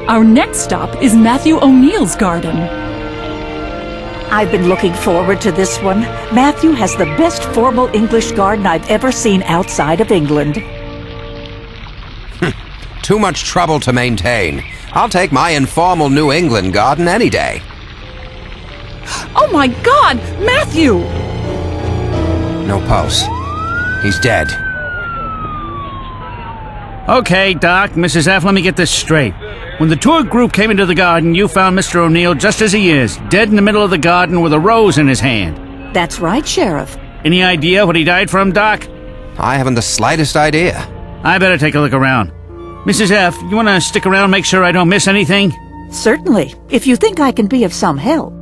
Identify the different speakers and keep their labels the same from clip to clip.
Speaker 1: Our next stop is Matthew O'Neill's garden.
Speaker 2: I've been looking forward to this one. Matthew has the best formal English garden I've ever seen outside of England.
Speaker 3: Too much trouble to maintain. I'll take my informal New England garden any day.
Speaker 1: Oh my God! Matthew!
Speaker 3: No pulse. He's dead.
Speaker 4: Okay, Doc, Mrs. F., let me get this straight. When the tour group came into the garden, you found Mr. O'Neill just as he is, dead in the middle of the garden with a rose in his hand.
Speaker 2: That's right, Sheriff.
Speaker 4: Any idea what he died from, Doc?
Speaker 3: I haven't the slightest idea.
Speaker 4: I better take a look around. Mrs. F., you want to stick around, make sure I don't miss anything?
Speaker 2: Certainly, if you think I can be of some help.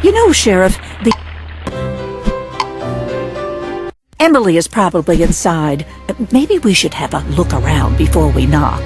Speaker 2: You know, Sheriff, Emily is probably inside. Maybe we should have a look around before we knock.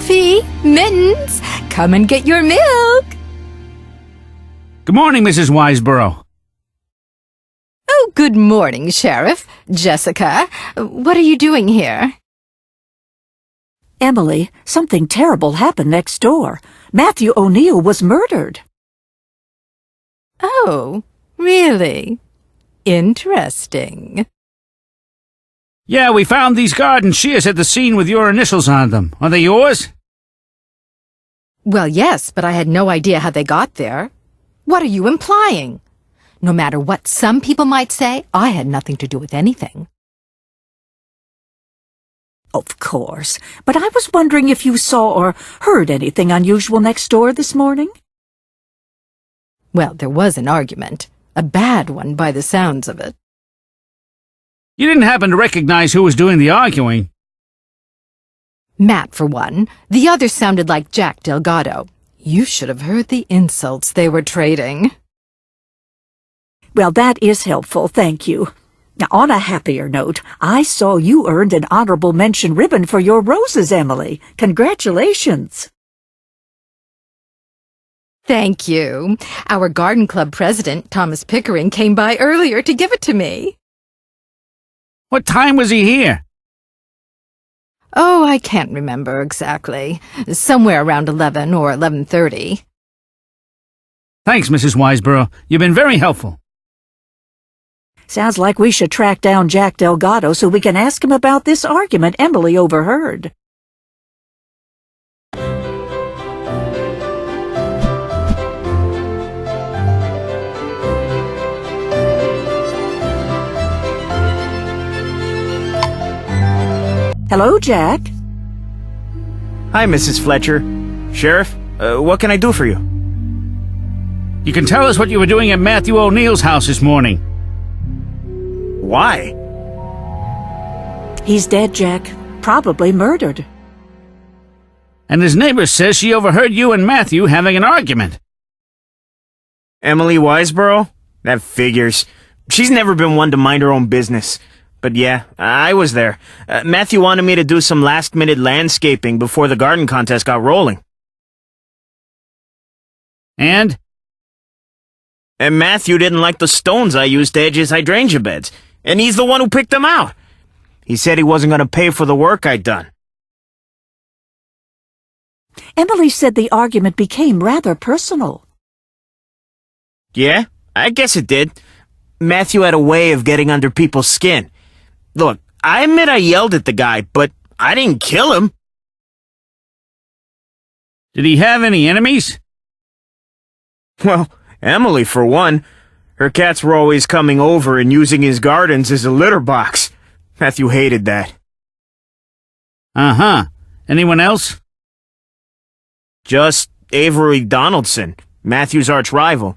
Speaker 5: Fluffy, Mittens, come and get your milk.
Speaker 4: Good morning, Mrs. Wiseborough.
Speaker 5: Oh, good morning, Sheriff. Jessica, what are you doing here?
Speaker 2: Emily, something terrible happened next door. Matthew O'Neill was murdered.
Speaker 5: Oh, really? Interesting.
Speaker 4: Yeah, we found these garden shears at the scene with your initials on them. Are they yours?
Speaker 5: Well, yes, but I had no idea how they got there. What are you implying? No matter what some people might say, I had nothing to do with anything.
Speaker 2: Of course, but I was wondering if you saw or heard anything unusual next door this morning?
Speaker 5: Well, there was an argument. A bad one by the sounds of it.
Speaker 4: You didn't happen to recognize who was doing the arguing?
Speaker 5: Matt, for one. The other sounded like Jack Delgado. You should have heard the insults they were trading.
Speaker 2: Well, that is helpful, thank you. Now, on a happier note, I saw you earned an honorable mention ribbon for your roses, Emily. Congratulations.
Speaker 5: Thank you. Our garden club president, Thomas Pickering, came by earlier to give it to me.
Speaker 4: What time was he here?
Speaker 5: Oh, I can't remember exactly. Somewhere around 11 or 11:30.
Speaker 4: Thanks, Mrs. Wiseborough. You've been very helpful.
Speaker 2: Sounds like we should track down Jack Delgado so we can ask him about this argument Emily overheard. Hello, Jack.
Speaker 6: Hi, Mrs. Fletcher. Sheriff, what can I do for you?
Speaker 4: You can tell us what you were doing at Matthew O'Neill's house this morning.
Speaker 6: Why?
Speaker 2: He's dead, Jack. Probably murdered.
Speaker 4: And his neighbor says she overheard you and Matthew having an argument.
Speaker 6: Emily Wiseborough? That figures. She's never been one to mind her own business. But yeah, I was there. Matthew wanted me to do some last-minute landscaping before the garden contest got rolling.
Speaker 4: And?
Speaker 6: And Matthew didn't like the stones I used to edge his hydrangea beds. And he's the one who picked them out. He said he wasn't going to pay for the work I'd done.
Speaker 2: Emily said the argument became rather personal.
Speaker 6: Yeah, I guess it did. Matthew had a way of getting under people's skin. Look, I admit I yelled at the guy, but I didn't kill him.
Speaker 4: Did he have any enemies?
Speaker 6: Well, Emily, for one. Her cats were always coming over and using his gardens as a litter box. Matthew hated that.
Speaker 4: Uh-huh. Anyone else?
Speaker 6: Just Avery Donaldson, Matthew's arch-rival.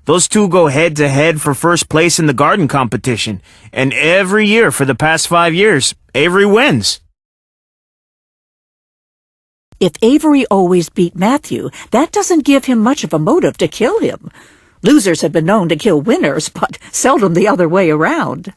Speaker 6: Those two go head-to-head for first place in the garden competition, and every year for the past 5 years, Avery wins.
Speaker 2: If Avery always beat Matthew, that doesn't give him much of a motive to kill him. Losers have been known to kill winners, but seldom the other way around.